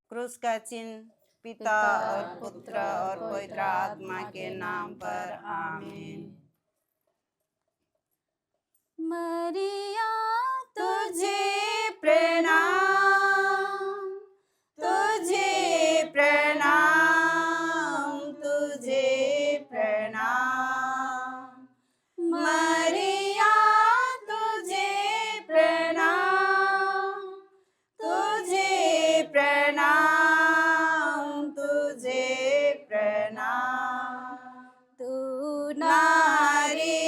क्रूस का चिन्ह पिता और पुत्र और पवित्र आत्मा के नाम पर आमीन। मरिया तुझे प्रणाम, तुझे प्रणाम, तुझे प्रणाम। मरिया तुझे प्रणाम, तुझे प्रणाम, तुझे प्रणाम। तू नारी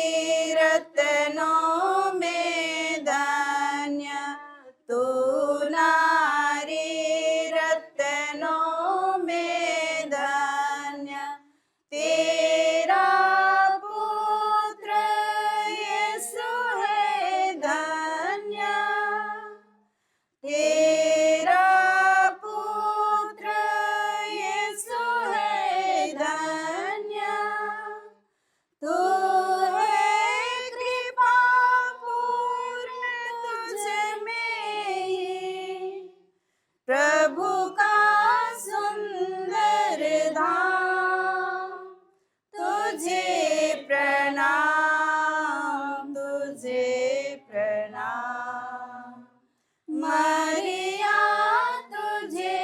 रत्नों में धन्य, तू नारी रत्नों में धन्य। तेरा पुत्र यीशु है धन्य, तेरा पुत्र यीशु है धन्य। तू है कृपा पूर्ण, तुझ में ही प्रभु का सुंदर धाम। तुझे प्रणाम, तुझे प्रणाम। मरिया तुझे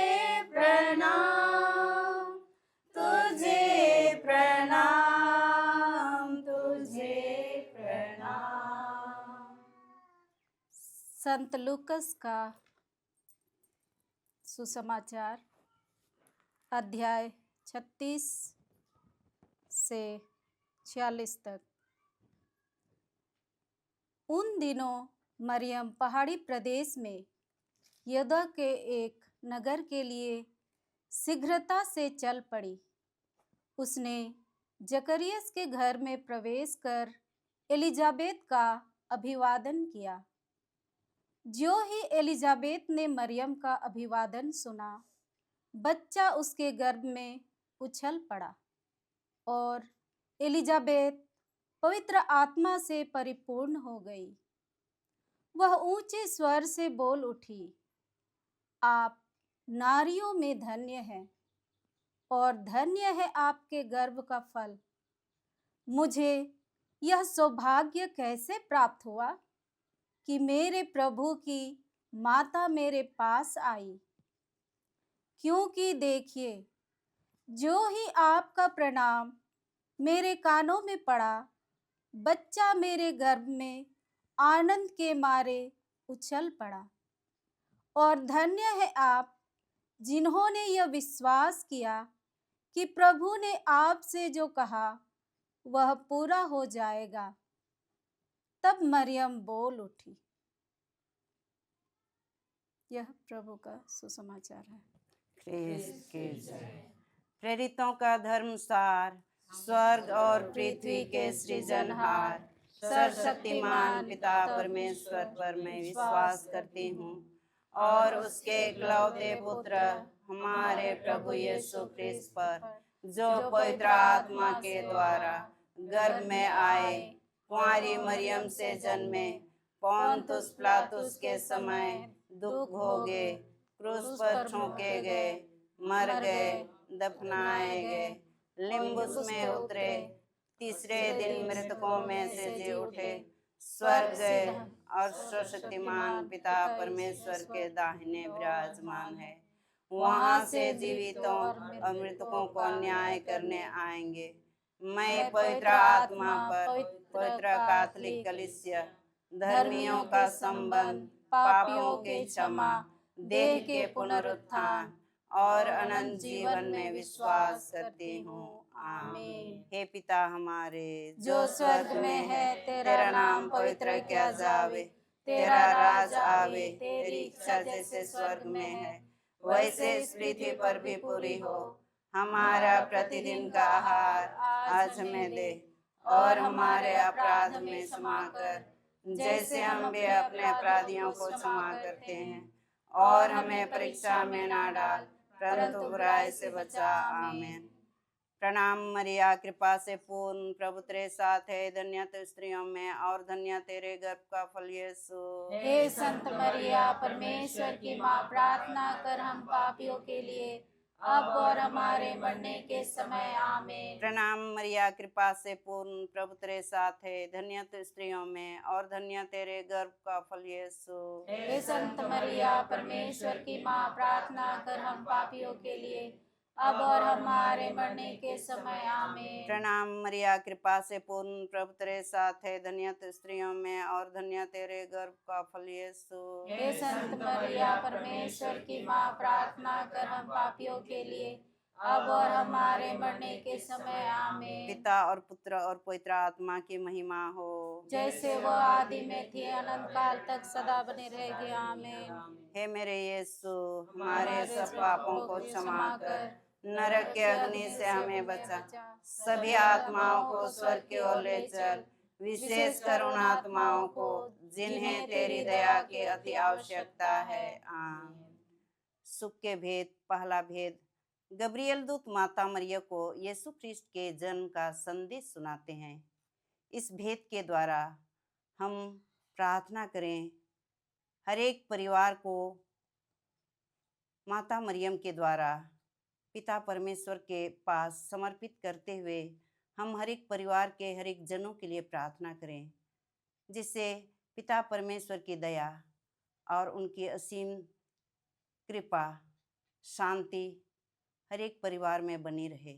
प्रणाम, तुझे प्रणाम, तुझे प्रणाम। संत लूकस का सुसमाचार अध्याय 36 से 46 तक। उन दिनों मरियम पहाड़ी प्रदेश में यहूदा के एक नगर के लिए शीघ्रता से चल पड़ी। उसने जकरियस के घर में प्रवेश कर एलिजाबेत का अभिवादन किया। जो ही एलिजाबेत ने मरियम का अभिवादन सुना, बच्चा उसके गर्भ में उछल पड़ा और एलिजाबेत पवित्र आत्मा से परिपूर्ण हो गई। वह ऊंचे स्वर से बोल उठी, आप नारियों में धन्य हैं और धन्य है आपके गर्भ का फल। मुझे यह सौभाग्य कैसे प्राप्त हुआ कि मेरे प्रभु की माता मेरे पास आई? क्योंकि देखिए, जो ही आपका प्रणाम मेरे कानों में पड़ा, बच्चा मेरे गर्भ में आनंद के मारे उछल पड़ा। और धन्य है आप जिन्होंने यह विश्वास किया कि प्रभु ने आपसे जो कहा वह पूरा हो जाएगा। तब मरियम बोल उठी। यह प्रभु का सुसमाचार है। ख्रीस्त की जय। प्रेरितों का धर्मसार। स्वर्ग और पृथ्वी के सृजनहार सर्वशक्तिमान पिता परमेश्वर पर मैं विश्वास करती हूँ और उसके इकलौते पुत्र हमारे प्रभु यीशु ख्रीस्त पर, जो पवित्र आत्मा के द्वारा गर्भ में आए, कुंवारी मरियम से जन्मे, पोंतुस पिलातुस के समय दुख भोगे, क्रूस पर ठोके गए, मर गए, दफनाए गए, लिम्बुस में उतरे, तीसरे दिन मृतकों में से जी उठे, स्वर्ग गए और सर्वशक्तिमान पिता परमेश्वर के दाहिने विराजमान है। वहां से जीवितों और मृतकों को न्याय करने आएंगे। मैं पवित्र आत्मा पर, पवित्र कैथोलिक कलीसिया, धर्मियों का संबंध, पापियों के क्षमा, देह के पुनरुत्थान और अनंत जीवन में विश्वास करती हूँ। आमीन। हे पिता हमारे जो स्वर्ग में है, तेरा नाम पवित्र किया जावे, तेरा राज आवे, तेरी इच्छा जैसे स्वर्ग में है वैसे इस पृथ्वी पर भी पूरी हो। हमारा प्रतिदिन का आहार आज हमें दे और हमारे अपराध में क्षमा कर, जैसे हम भी अपने अपराधियों को क्षमा करते हैं, और हमें परीक्षा में ना डाल, परंतु बुराई से बचा। आमीन। प्रणाम मरिया, कृपा से पूर्ण, प्रभु तेरे साथ है, धन्य तू स्त्रियों में और धन्य तेरे गर्भ का फल यीशु। हे संत मरिया, परमेश्वर की माँ, प्रार्थना कर हम पापियों के लिए, अब और हमारे मरने के समय, आमीन। प्रणाम मरिया, कृपा से पूर्ण, प्रभु तेरे साथ है, धन्य तू स्त्रियों में और धन्य तेरे गर्भ का फल यीशु। हे संत मरिया, परमेश्वर की माँ, प्रार्थना कर हम पापियों के लिए, अब और हमारे मरने के समय, आमीन। प्रणाम मरिया, कृपा से पूर्ण, प्रभु तेरे साथ है, धन्य तू स्त्रियों में और धन्य तेरे गर्भ का फल यीशु। हे संत मरिया, परमेश्वर की माँ, प्रार्थना कर हम पापियों के लिए, अब और हमारे मरने के समय, आमीन। पिता और पुत्र और पवित्र आत्मा की महिमा हो, जैसे वो आदि में थी, अनंत काल तक सदा बने रहेगी, आमीन। हे मेरे यीशु, हमारे सब पापों को क्षमा कर, नरक के अग्नि से हमें बचा, सभी आत्माओं को स्वर्ग की ओर ले चल, विशेषकर उन आत्माओं को जिन्हें तेरी दया की अति आवश्यकता है। आमीन। सुख के भेद। पहला भेद, गब्रियल दूत माता मरिया को यीशु ख्रिस्ट के जन्म का संदेश सुनाते हैं। इस भेद के द्वारा हम प्रार्थना करें, हर एक परिवार को माता मरियम के द्वारा पिता परमेश्वर के पास समर्पित करते हुए हम हर एक परिवार के हर एक जनों के लिए प्रार्थना करें, जिससे पिता परमेश्वर की दया और उनकी असीम कृपा, शांति हर एक परिवार में बनी रहे।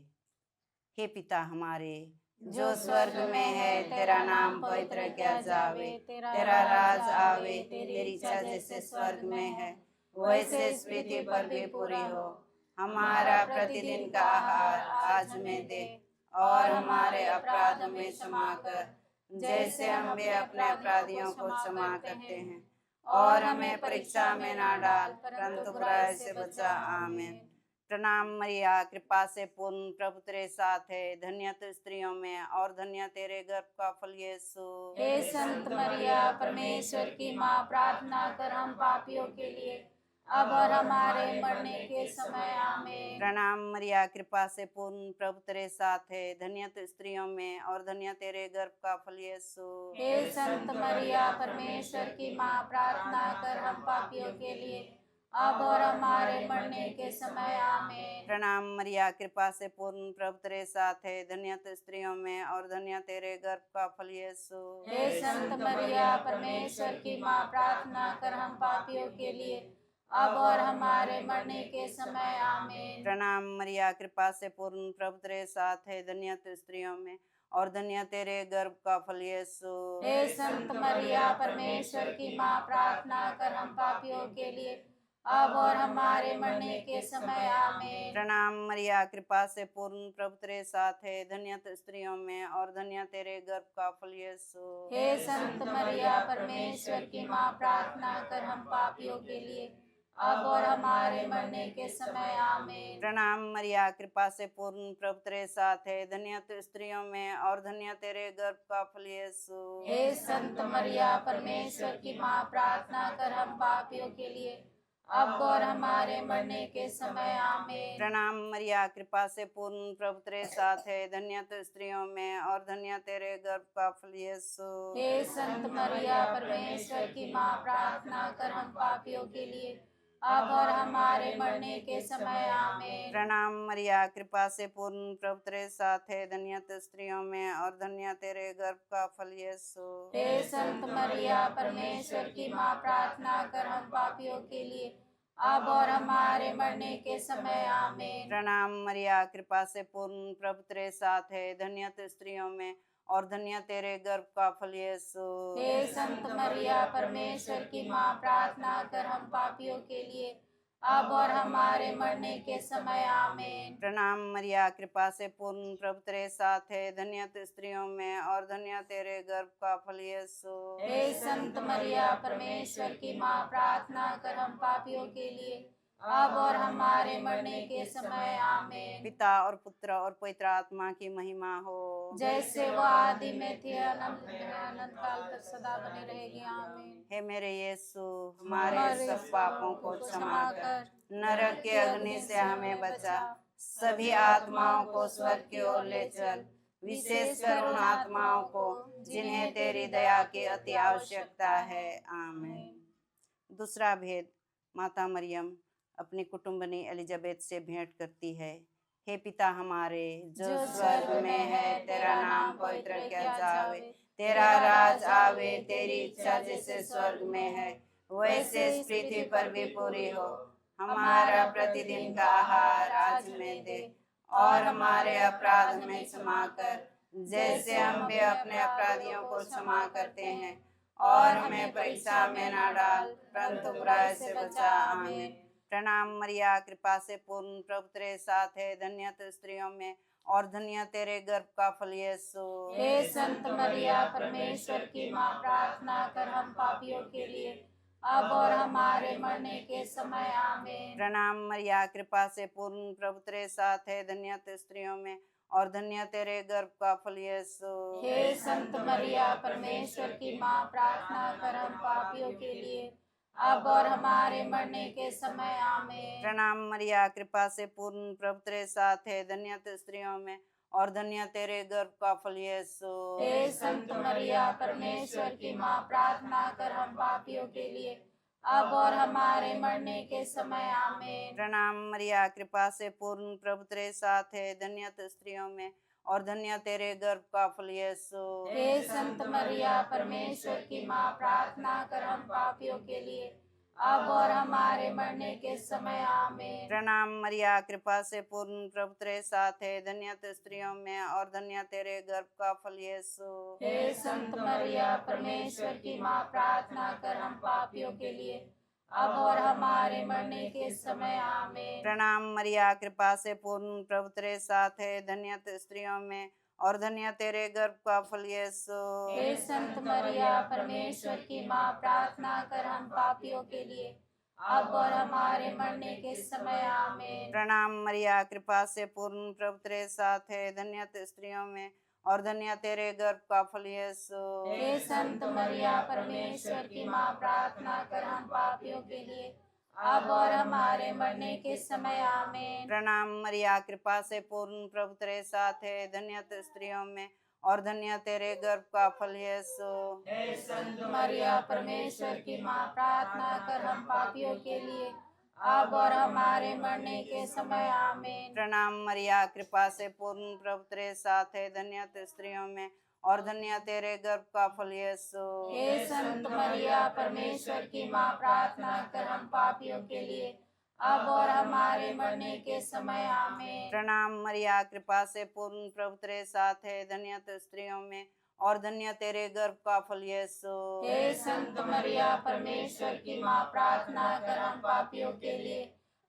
हे पिता हमारे जो स्वर्ग में है, तेरा नाम पवित्र किया जावे, तेरा राज आवे, तेरी इच्छा जैसे स्वर्ग में है वैसे इस पृथ्वी पर भी पूरी हो। हमारा प्रतिदिन का आहार आज हमें दे, और हमारे अपराध में क्षमा कर, जैसे हम भी अपने अपराधियों को क्षमा करते हैं, और हमें परीक्षा में ना डाल, परंतु बुराई से बचा। आमीन। प्रणाम मरिया, कृपा से पूर्ण, प्रभु तेरे साथ है, धन्य तू स्त्रियों में और धन्य तेरे गर्भ का फल यीशु। हे संत मरिया, परमेश्वर की माँ, प्रार्थना कर हम पापियों के लिए, अब और हमारे मरने के समय, आमीन। प्रणाम मरिया, कृपा से पूर्ण, प्रभु तेरे साथ है, धन्य तू स्त्रियों में और धन्य तेरे गर्भ का फल यीशु। हे संत मरिया, परमेश्वर की माँ, प्रार्थना कर हम पापियों के लिए, अब और हमारे मरने के समय, आमीन। प्रणाम मरिया, कृपा से पूर्ण, प्रभु तेरे साथ है, धन्य तू स्त्रियों में और धन्य तेरे गर्भ का फल यीशु। हे संत मरिया, परमेश्वर की माँ, प्रार्थना कर हम पापियों के लिए, अब और हमारे मरने के समय, आमीन। प्रणाम मरिया, कृपा से पूर्ण, प्रभु तेरे साथ है, धन्य तू स्त्रियों में और धन्य तेरे गर्भ का फल यीशु। हे संत मरिया, परमेश्वर की माँ, प्रार्थना कर हम पापियों के लिए, अब और हमारे मरने के समय, आमीन। प्रणाम मरिया, कृपा से पूर्ण, प्रभु तेरे साथ है, धन्य तू स्त्रियों में और धन्य तेरे गर्भ का फल यीशु। हे संत मरिया, परमेश्वर की माँ, प्रार्थना कर हम पापियों के लिए, अब और हमारे मरने के समय, आमीन। प्रणाम मरिया, कृपा से पूर्ण, प्रभु तेरे साथ है, धन्य तू स्त्रियों में और धन्य तेरे गर्भ का फल यीशु। हे संत मरिया, परमेश्वर की माँ, प्रार्थना कर हम पापियों के लिए, अब और हमारे मरने के समय, आमीन। प्रणाम मरिया, कृपा से पूर्ण, प्रभु तेरे साथ है, धन्य तू स्त्रियों में और धन्य तेरे गर्भ का फल यीशु। हे संत मरिया, परमेश्वर की माँ, प्रार्थना कर हम पापियों के लिए, अब और हमारे मरने के समय, आमीन। प्रणाम मरिया, कृपा से पूर्ण, प्रभु तेरे साथ है, धन्य तू स्त्रियों में और धन्य तेरे गर्भ का फल यीशु। हे संत मरिया, परमेश्वर की माँ, प्रार्थना कर हम पापियों के लिए, अब और हमारे मरने के समय, आमीन। प्रणाम मरिया, कृपा से पूर्ण, प्रभु तेरे साथ है, धन्य तू स्त्रियों में और धन्य तेरे गर्भ का फल यीशु। हे संत मरिया, परमेश्वर की माँ, प्रार्थना कर हम पापियों के लिए, अब और हमारे मरने के समय, आमीन। प्रणाम मरिया, कृपा से पूर्ण, प्रभु तेरे साथ है, धन्य तू स्त्रियों में और धन्य तेरे गर्भ का फल यीशु। हे संत मरिया, परमेश्वर की माँ, प्रार्थना कर हम पापियों के लिए, अब और हमारे मरने के समय, आमीन। पिता और पुत्र और पवित्र आत्मा की महिमा हो, जैसे वो आदि में थी, अनंत काल तक सदा बने रहेगी, आमीन। हे मेरे यीशु, हमारे सब पापों को क्षमा कर, नरक के अग्नि से हमें बचा, सभी आत्माओं को स्वर्ग की ओर ले चल, विशेषकर उन आत्माओं को जिन्हें तेरी दया की अति आवश्यकता है। आमीन। दूसरा भेद, माता मरियम अपनी कुटुंबनी एलिजाबेथ से भेंट करती है। हे पिता हमारे जो स्वर्ग में है, तेरा नाम पवित्र किया जावे, तेरा राज आवे, तेरी इच्छा जैसे स्वर्ग में है वैसे इस पृथ्वी पर भी पूरी हो। हमारा प्रतिदिन का आहार आज हमें दे, और हमारे अपराध हमें क्षमा कर, जैसे हम भी अपने अपराधियों को क्षमा करते हैं, और हमें परीक्षा में ना डाल, परंतु बुराई से बचा। आमीन। प्रणाम मरिया, कृपा से पूर्ण, प्रभु तेरे साथ है, धन्य तू स्त्रियों में और धन्य तेरे गर्भ का फल यीशु। हे संत मरिया, परमेश्वर की माँ, प्रार्थना कर हम पापियों के लिए, अब और हमारे मरने के समय। आमीन। प्रणाम मरिया, कृपा से पूर्ण, प्रभु तेरे साथ है, धन्य तू स्त्रियों में और धन्य तेरे गर्भ का फल यीशु। हे संत मरिया, परमेश्वर की माँ, प्रार्थना कर हम पापियों के लिए, अब और हमारे मरने के समय। आमीन। प्रणाम मरिया, कृपा से पूर्ण, प्रभु तेरे साथ है, धन्य तू स्त्रियों में और धन्य तेरे गर्भ का फल यीशु। हे संत मरिया, परमेश्वर की माँ, प्रार्थना कर हम पापियों के लिए, अब और हमारे मरने के समय। आमीन। प्रणाम मरिया, कृपा से पूर्ण, प्रभु तेरे साथ है, धन्य तू स्त्रियों में और धन्य तेरे गर्भ का फल यीशु। हे संत मरिया, परमेश्वर की माँ, प्रार्थना कर हम पापियों के लिए, अब और हमारे मरने के समय। आमीन। प्रणाम मरिया, कृपा से पूर्ण, प्रभु तेरे साथ है, धन्य तू स्त्रियों में और धन्य तेरे गर्भ का फल यीशु। हे संत मरिया, परमेश्वर की माँ, प्रार्थना कर हम पापियों के लिए, अब और हमारे मरने के समय। आमीन। प्रणाम मरिया, कृपा से पूर्ण, प्रभु तेरे साथ है, धन्य तू स्त्रियों में और धन्य तेरे गर्भ का फल यीशु। हे संत मरिया, परमेश्वर की माँ, प्रार्थना कर हम पापियों के लिए, अब और हमारे मरने के समय। आमीन। प्रणाम मरिया, कृपा से पूर्ण, प्रभु तेरे साथ है, धन्य तू स्त्रियों में और धन्य तेरे गर्भ का फल यीशु। हे संत मरिया, परमेश्वर की माँ, प्रार्थना कर हम पापियों के लिए, अब और हमारे मरने के समय। आमीन। प्रणाम मरिया, कृपा से पूर्ण, प्रभु तेरे साथ है, धन्य तू स्त्रियों में और धन्य तेरे गर्भ का फल यीशु। हे संत मरिया, परमेश्वर की माँ, प्रार्थना कर हम पापियों के लिए, अब और हमारे मरने के समय। आमीन। प्रणाम मरिया, कृपा से पूर्ण, प्रभु तेरे साथ है, धन्य तू स्त्रियों में और धन्य तेरे गर्भ का फल यीशु। हे संत मरिया, परमेश्वर की माँ, प्रार्थना कर हम पापियों के लिए, अब और हमारे मरने के समय। आमीन। प्रणाम मरिया, कृपा से पूर्ण, प्रभु तेरे साथ है, धन्य तू स्त्रियों में और धन्य तेरे गर्भ का फल यीशु। हे संत मरिया, परमेश्वर की माँ, प्रार्थना कर हम पापियों के लिए,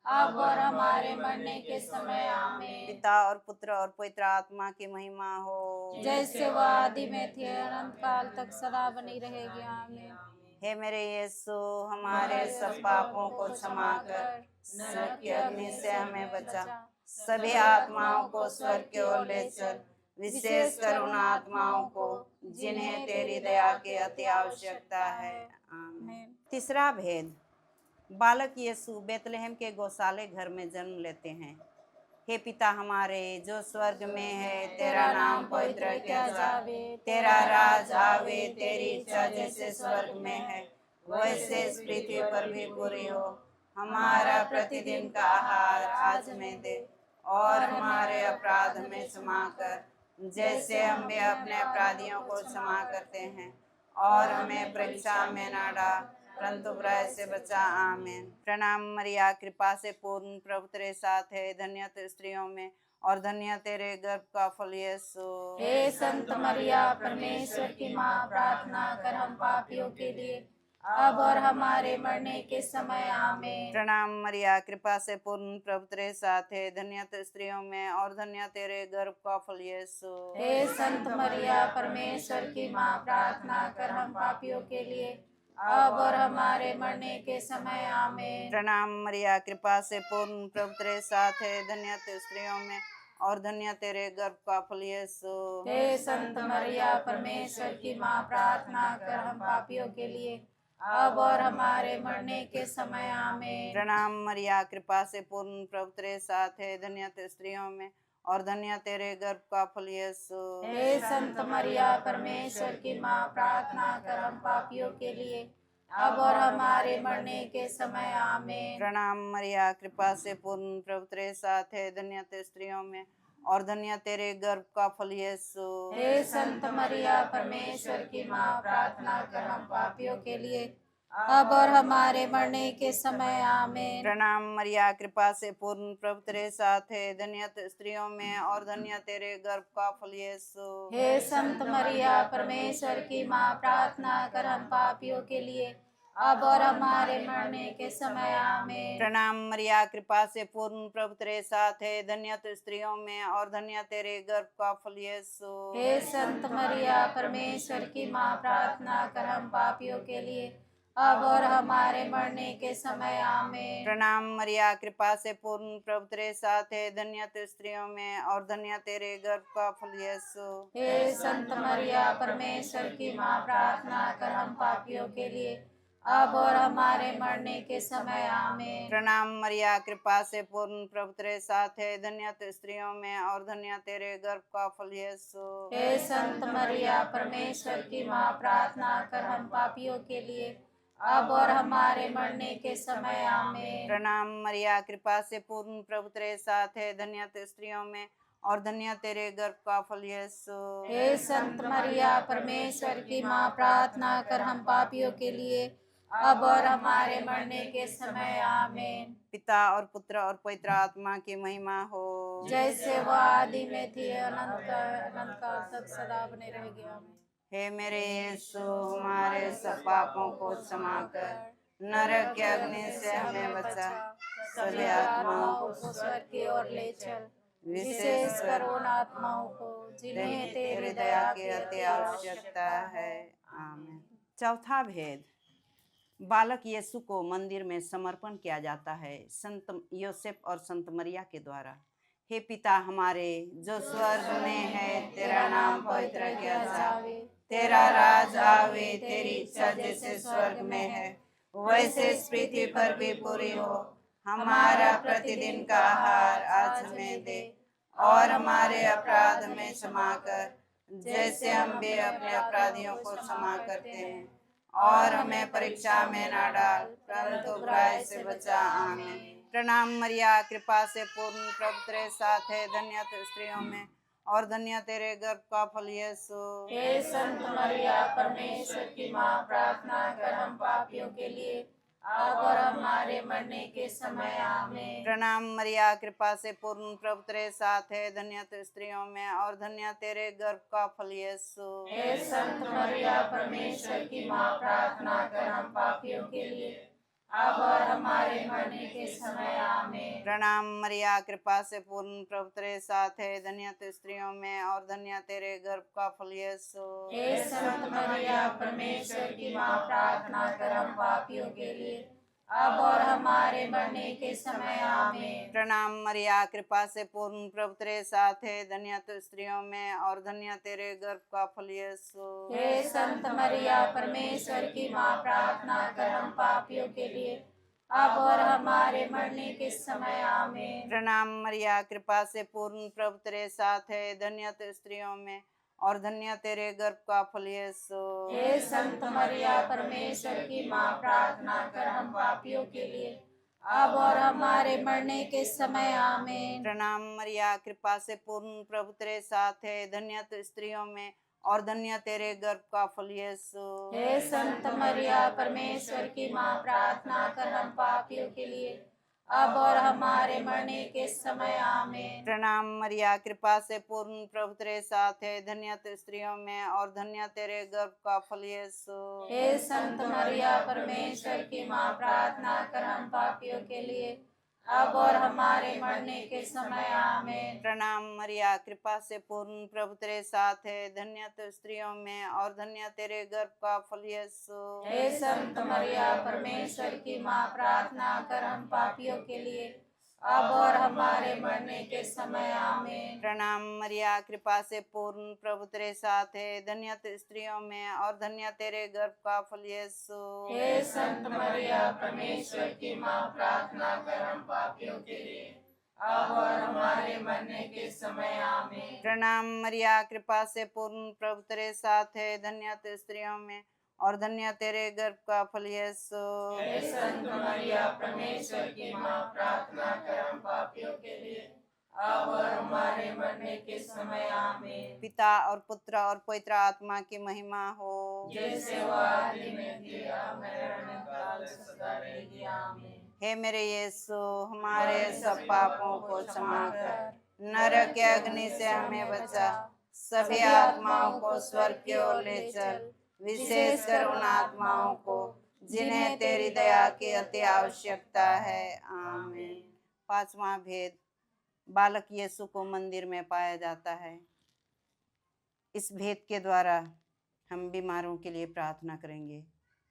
अब और हमारे मरने के समय। आमीन। पिता और पुत्र और पवित्र आत्मा की महिमा हो, जैसे वह आदि में थी, अनंत काल तक सदा बनी रहेगी। आमीन। हे मेरे यीशु, हमारे सब पापों को क्षमा कर, नरक की अग्नि से हमें बचा, सभी आत्माओं को स्वर्ग की ओर ले चल, विशेषकर उन आत्माओं को जिन्हें तेरी दया की अति आवश्यकता है। आमीन। तीसरा भेद, बालक यीशु बेतलहम के गौशाले घर में जन्म लेते हैं। हे पिता हमारे जो स्वर्ग में है, तेरा नाम पवित्र किया जावे, तेरा राज आवे, तेरी इच्छा जैसे स्वर्ग में है वैसे इस पृथ्वी पर भी पूरी हो। हमारा प्रतिदिन का आहार आज हमें दे, और हमारे अपराध हमें क्षमा कर, जैसे हम भी अपने अपराधियों को क्षमा करते हैं, और हमें परीक्षा में ना डाल, परंतु बुराई से बचा। आमीन। प्रणाम मरिया, कृपा से पूर्ण, प्रभु तेरे साथ है, धन्य तू स्त्रियों में और धन्य तेरे गर्भ का फल यीशु। हे संत मरिया, परमेश्वर की माँ, प्रार्थना कर हम पापियों के लिए, अब और हमारे मरने के समय। आमीन। प्रणाम मरिया, कृपा से पूर्ण, प्रभु तेरे साथ है, धन्य तू स्त्रियों में और धन्य तेरे गर्भ का फल यीशु। हे संत मरिया, परमेश्वर की माँ, प्रार्थना कर हम पापियों के लिए, अब और हमारे मरने के समय। आमीन। प्रणाम मरिया, कृपा से पूर्ण, प्रभु तेरे साथ है, धन्य तू स्त्रियों में और धन्य तेरे गर्भ का फल यीशु। हे संत मरिया, परमेश्वर की माँ, प्रार्थना कर हम पापियों के लिए, अब और हमारे मरने के समय आमीन। प्रणाम मरिया, कृपा से पूर्ण, प्रभु तेरे साथ है, धन्य तू स्त्रियों में और धन्य तेरे गर्भ का फल यीशु। हे संत मरिया, परमेश्वर की माँ, प्रार्थना कर हम पापियों के लिए, अब और हमारे मरने के समय आमीन। प्रणाम मरिया, कृपा से पूर्ण, प्रभु तेरे साथ है, धन्य तू स्त्रियों में और धन्य तेरे गर्भ का फल यीशु। हे संत मरिया, परमेश्वर की माँ, प्रार्थना कर हम पापियों के लिए, अब और हमारे मरने के समय आमीन। प्रणाम मरिया, कृपा से पूर्ण, प्रभु तेरे साथ है, धन्य तू स्त्रियों में और धन्य तेरे गर्भ का फल यीशु। हे संत मरिया, परमेश्वर की माँ, प्रार्थना कर हम पापियों के लिए, अब और हमारे मरने के समय आमीन। प्रणाम मरिया, कृपा से पूर्ण, प्रभु तेरे साथ है, धन्य तू स्त्रियों में और धन्य तेरे गर्भ का फल यीशु। हे संत मरिया, परमेश्वर की माँ, प्रार्थना कर हम पापियों के लिए, अब और हमारे मरने के समय आमीन। प्रणाम मरिया, कृपा से पूर्ण, प्रभु तेरे साथ है, धन्य तू स्त्रियों में और धन्य तेरे गर्भ का फल यीशु। हे संत मरिया, परमेश्वर की माँ, प्रार्थना कर हम पापियों के लिए, अब और हमारे मरने के समय आमीन। प्रणाम मरिया, कृपा से पूर्ण, प्रभु तेरे साथ है, धन्य तू स्त्रियों में और धन्य तेरे गर्भ का फल यीशु। हे संत मरिया, परमेश्वर की माँ, प्रार्थना कर हम पापियों के लिए, अब और हमारे मरने के समय आमीन। प्रणाम मरिया, कृपा से पूर्ण, प्रभु तेरे साथ है, धन्य तू स्त्रियों में और धन्य तेरे गर्भ का फल यीशु। हे संत मरिया, परमेश्वर की माँ, प्रार्थना कर हम पापियों के लिए, अब और हमारे मरने के समय आमीन। पिता और पुत्र और पवित्र आत्मा की महिमा हो, जैसे वह आदि में थी, अनंत काल तक सदा बने रहेगी आमीन। हे मेरे यीशु, हमारे सब पापों को क्षमा कर, नरक की अग्नि से हमें बचा, सभी आत्माओं को स्वर्ग की ओर ले चल, विशेष विशेष कर कर उन आत्माओं को जिन्हें तेरी दया की अति आवश्यकता है। आमीन। चौथा भेद, बालक यीशु को मंदिर में समर्पण किया जाता है संत योसेफ और संत मरिया के द्वारा। हे पिता हमारे जो स्वर्ग में है, तेरा नाम पवित्र किया जाए, तेरा राज आवे, तेरी इच्छा जैसे स्वर्ग में है वैसे इस पृथ्वी पर भी पूरी हो। हमारा प्रतिदिन का आहार आज हमें दे और हमारे अपराध हमें क्षमा कर, जैसे हम भी अपने अपराधियों को क्षमा करते हैं, और हमें परीक्षा में ना डाल, परंतु बुराई से बचा। आमीन। प्रणाम मरिया, कृपा से पूर्ण, प्रभु तेरे साथ है, धन्य तू स्त्रियों में और धन्य तेरे गर्भ का फल यीशु। हे संत मरिया, परमेश्वर की माँ, प्रार्थना कर हम पापियों के लिए, अब और हमारे मरने के समय आमीन। प्रणाम मरिया, कृपा से पूर्ण, प्रभु तेरे साथ है, धन्य तू स्त्रियों में और धन्य तेरे गर्भ का फल यीशु। हे संत मरिया, परमेश्वर की माँ, प्रार्थना कर हम पापियों के लिए, अब और हमारे मरने के समय आमीन। प्रणाम मरिया, कृपा से पूर्ण, प्रभु तेरे साथ है, धन्य तू स्त्रियों में और धन्य तेरे गर्भ का फल यीशु। हे संत मरिया, परमेश्वर की माँ, प्रार्थना कर हम पापियों के लिए, अब और हमारे मरने के समय आमीन। प्रणाम मरिया, कृपा से पूर्ण, प्रभु तेरे साथ है, धन्य तू स्त्रियों में और धन्य तेरे गर्भ का फल यीशु। हे संत मरिया, परमेश्वर की माँ, प्रार्थना कर हम पापियों के लिए, अब और हमारे मरने के समय आमीन। प्रणाम मरिया, कृपा से पूर्ण, प्रभु तेरे साथ है, धन्य तू स्त्रियों में और धन्य तेरे गर्भ का फल यीशु। हे संत मरिया, परमेश्वर की माँ, प्रार्थना कर हम पापियों के लिए, अब और हमारे मरने के समय आमीन। प्रणाम मरिया, कृपा से पूर्ण, प्रभु तेरे साथ है, धन्य तू स्त्रियों में और धन्य तेरे गर्भ का फल यीशु। हे संत मरिया, परमेश्वर की माँ, प्रार्थना कर हम पापियों के लिए, अब और हमारे मरने के समय आमीन। प्रणाम मरिया, कृपा से पूर्ण, प्रभु तेरे साथ है, धन्य तू स्त्रियों में और धन्य तेरे गर्भ का फल यीशु। हे संत मरिया, परमेश्वर की माँ, प्रार्थना कर हम पापियों के लिए, अब और हमारे मरने के समय आमीन। प्रणाम मरिया, कृपा से पूर्ण, प्रभु तेरे साथ है, धन्य तू स्त्रियों में और धन्य तेरे गर्भ का फल यीशु। हे संत मरिया, परमेश्वर की माँ, प्रार्थना कर हम पापियों के लिए, अब और हमारे मरने के समय आमीन। प्रणाम मरिया, कृपा से पूर्ण, प्रभु तेरे साथ है, धन्य तू स्त्रियों में और धन्य तेरे गर्भ का फल यीशु। हे संत मरिया, परमेश्वर की माँ, प्रार्थना कर हम पापियों के लिए, अब और हमारे मरने के समय आमीन। प्रणाम मरिया, कृपा से पूर्ण, प्रभु तेरे साथ है, धन्य तू स्त्रियों में और धन्य तेरे गर्भ का फल यीशु। हे संत मरिया, परमेश्वर की माँ, प्रार्थना कर हम पापियों के लिए, अब और हमारे मरने के समय आमीन। पिता और पुत्र और पवित्र आत्मा की महिमा हो, जैसे वो आदि में थी, अब मरण काल सदा रहेगी आमीन। हे मेरे यीशु, हमारे सब पापों को क्षमा कर, नरक के अग्नि से हमें बचा, सभी आत्माओं को स्वर्ग की ओर ले चल, विशेषकर उन आत्माओं को जिन्हें तेरी दया की अति आवश्यकता है। आमीन। पांचवा भेद, बालक यीशु को मंदिर में पाया जाता है। इस भेद के द्वारा हम बीमारों के लिए प्रार्थना करेंगे।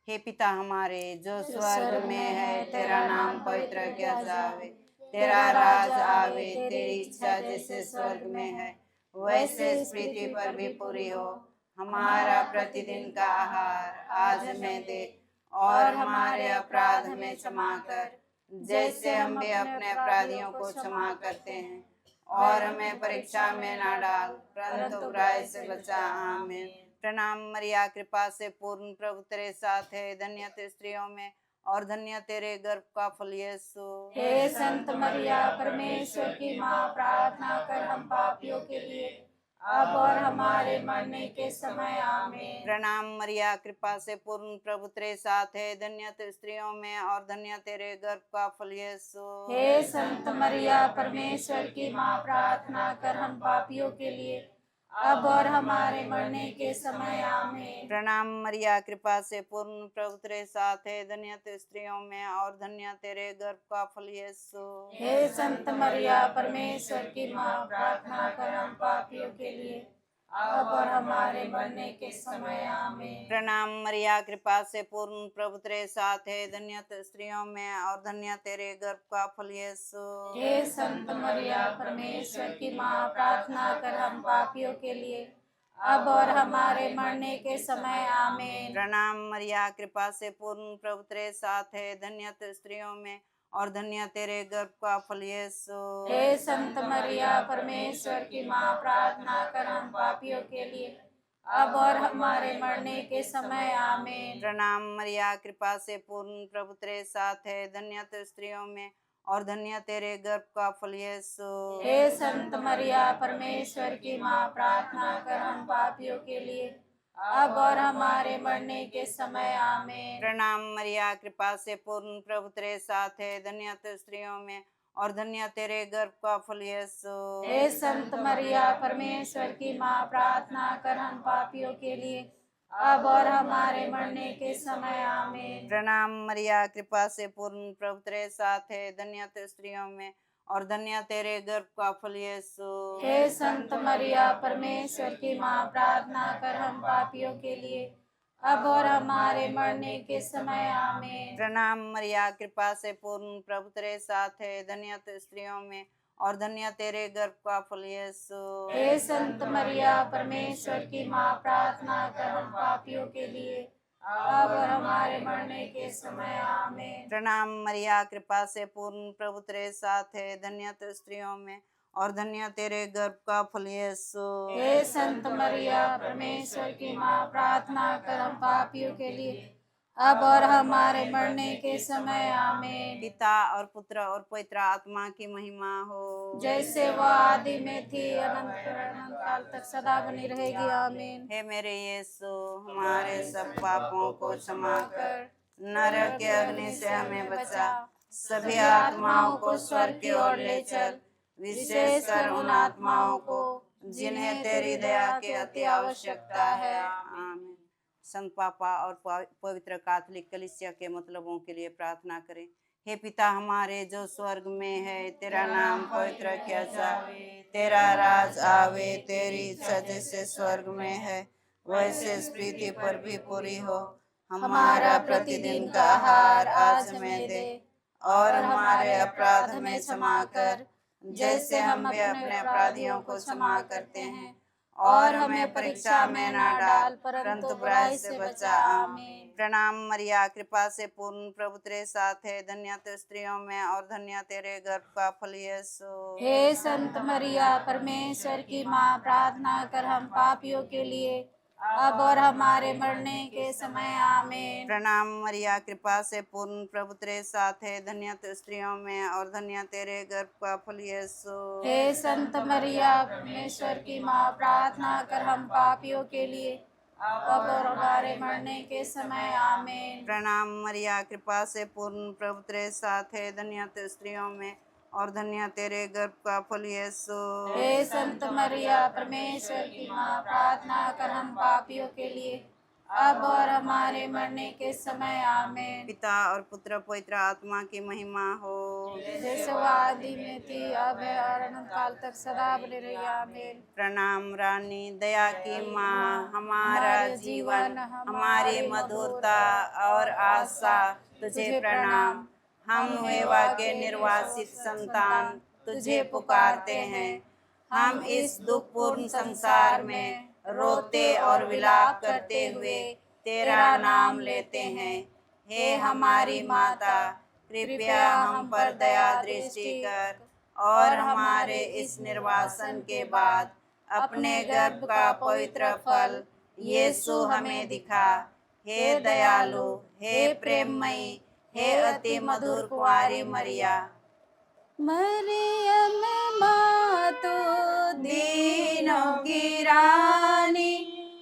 हे पिता हमारे जो स्वर्ग में है, तेरा नाम पवित्र किया जावे, तेरा राज आवे, तेरी इच्छा जैसे स्वर्ग में है वैसे इस पृथ्वी पर भी पूरी हो। हमारा प्रतिदिन का आहार आज हमें दे, और हमारे अपराध हमें क्षमा कर, जैसे हम भी अपने अपराधियों को क्षमा करते हैं, और हमें परीक्षा में ना डाल, परंतु बुराई से बचा। आमीन। प्रणाम मरिया, कृपा से पूर्ण, प्रभु तेरे साथ है, धन्य तू स्त्रियों में और धन्य तेरे गर्भ का फल यीशु। हे संत मरिया, परमेश्वर की माँ, प्रार्थना कर हम पापियों के लिए, अब और हमारे मरने के समय आमीन। प्रणाम मरिया, कृपा से पूर्ण, प्रभु तेरे साथ है, धन्य तू स्त्रियों में और धन्य तेरे गर्भ का फल यीशु। हे संत मरिया, परमेश्वर की माँ, प्रार्थना कर हम पापियों के लिए, अब और हमारे मरने के समय आमीन। प्रणाम मरिया, कृपा से पूर्ण, प्रभु तेरे साथ है, धन्य तू स्त्रियों में और धन्य तेरे गर्भ का फल यीशु। हे संत मरिया, परमेश्वर की माँ, प्रार्थना कर हम पापियों के लिए, अब और हमारे मरने के समय आमीन। प्रणाम मरिया, कृपा से पूर्ण, प्रभु तेरे साथ है, धन्य तू स्त्रियों में और धन्य तेरे गर्भ का फल यीशु। हे संत मरिया, परमेश्वर की माँ, प्रार्थना कर हम पापियों के लिए, अब और हमारे मरने के समय आमीन। प्रणाम मरिया, कृपा से पूर्ण, प्रभु तेरे साथ है, धन्य तू स्त्रियों में और धन्य तेरे गर्भ का फल यीशु। हे संत मरिया, परमेश्वर की माँ, प्रार्थना कर हम पापियों के लिए, अब और हमारे मरने के समय आमीन। प्रणाम मरिया, कृपा से पूर्ण, प्रभु तेरे साथ है, धन्य तू स्त्रियों में और धन्य तेरे गर्भ का फल यीशु। हे संत मरिया, परमेश्वर की माँ, प्रार्थना कर हम पापियों के लिए, अब और हमारे मरने के समय आमीन। प्रणाम मरिया, कृपा से पूर्ण, प्रभु तेरे साथ है, धन्य तू स्त्रियों में और धन्य तेरे गर्भ का फल यीशु। हे संत मरिया, परमेश्वर की माँ, प्रार्थना कर हम पापियों के लिए, अब और हमारे मरने के समय आमीन। प्रणाम मरिया, कृपा से पूर्ण, प्रभु तेरे साथ है, धन्य तू स्त्रियों में और धन्य तेरे गर्भ का फल यीशु। हे संत मरिया, परमेश्वर की माँ, प्रार्थना कर हम पापियों के लिए, अब और हमारे मरने के समय आमीन। प्रणाम मरिया, कृपा से पूर्ण, प्रभु तेरे साथ है, धन्य तू स्त्रियों में और धन्य तेरे गर्भ का फल यीशु। हे संत मरिया, परमेश्वर की माँ, प्रार्थना कर हम पापियों के लिए, अब और हमारे मरने के समय आमीन। प्रणाम मरिया, कृपा से पूर्ण, प्रभु तेरे साथ है, धन्य तू स्त्रियों में और धन्य तेरे गर्भ का फल यीशु। हे संत मरिया, परमेश्वर की माँ, प्रार्थना कर हम पापियों के लिए, अब और हमारे मरने के समय आमीन। पिता और पुत्र और पवित्र आत्मा की महिमा हो, जैसे वह आदि में थी, अनंत काल तक सदा बनी रहेगी आमीन। हे मेरे यीशु, हमारे सब पापों को क्षमा कर, नरक के अग्नि से हमें बचा, सभी आत्माओं को स्वर्ग की ओर ले चल, विशेषकर उन आत्माओं को जिन्हें तेरी दया की अति आवश्यकता है। आमीन। संत पापा और पवित्र कैथोलिक कलीसिया के मतलबों के लिए प्रार्थना करें। हे पिता हमारे जो स्वर्ग में है, तेरा नाम पवित्र किया जावे, तेरा राज आवे, तेरी इच्छा जैसे स्वर्ग में है वैसे इस पृथ्वी पर भी पूरी हो। हमारा प्रतिदिन का आहार आज हमें दे, और हमारे अपराध हमें क्षमा कर, जैसे हम भी अपने अपराधियों को क्षमा करते हैं। और हमें परीक्षा में ना डाल, परंतु बुराई से बचा। आमीन। प्रणाम मरिया, कृपा से पूर्ण, प्रभु तेरे साथ है, धन्य तू स्त्रियों में और धन्य तेरे गर्भ का फल यीशु। हे संत मरिया, परमेश्वर की माँ, प्रार्थना कर हम पापियों के लिए, अब और हमारे मरने के समय। आमीन। प्रणाम मरिया, कृपा से पूर्ण, प्रभु तेरे साथ है, धन्य तू स्त्रियों में और धन्य तेरे गर्भ का फल यीशु। हे संत मरिया, परमेश्वर की माँ, प्रार्थना कर हम पापियों के लिए, अब और हमारे मरने के समय। आमीन। प्रणाम मरिया, कृपा से पूर्ण, प्रभु तेरे साथ है, धन्य तू स्त्रियों में और धन्य तेरे गर्भ का फल यीशु। हे संत मरिया, परमेश्वर की माँ, प्रार्थना कर हम पापियों के लिए, अब और हमारे मरने के समय। आमीन। पिता और पुत्र पवित्र आत्मा की महिमा हो, जैसे वो आदि में थी, अब है और अनंत काल तक सदा बनी रही। आमीन। प्रणाम रानी, दया की माँ, हमारा जीवन, हमारी मधुरता और आशा तुझे प्रणाम। हम एवा के निर्वासित संतान तुझे पुकारते हैं। हम इस दुखपूर्ण संसार में रोते और विलाप करते हुए तेरा नाम लेते हैं। हे हमारी माता, कृपया हम पर दया दृष्टि कर और हमारे इस निर्वासन के बाद अपने गर्भ का पवित्र फल यीशु हमें दिखा। हे दयालु, हे प्रेममयी, हे अति मधुर कुंवारी मरिया। मरियम माँ तो दीनों की रानी,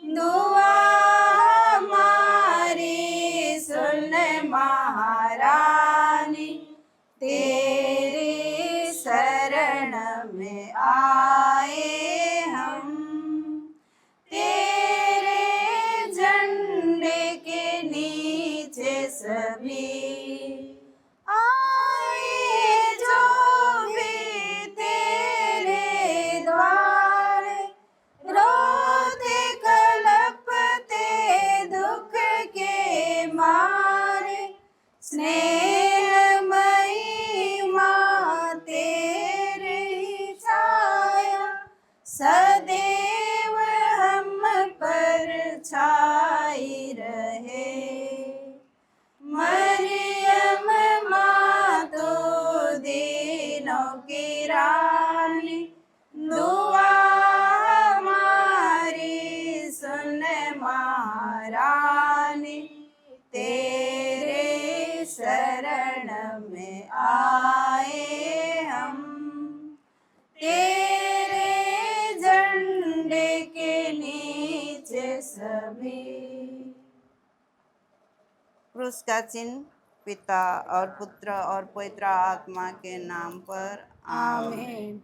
दुआ हमारी सुन महारानी। तेरी शरण में आए हम, तेरे झंडे के नीचे सभी आए, जो भी तेरे द्वार रोते कलपते दुख के मारे। स्नेहमयी माँ, तेरी छाया सदैव हम पर छाई रहे। मरियम माँ तो दीनों की रानी, दुआ हमारी सुन महारानी। तेरे शरण में आए हम, तेरे झंडे के नीचे सभी। क्रूस का चिन्ह पिता और पुत्र और पवित्र आत्मा के नाम पर। आमीन।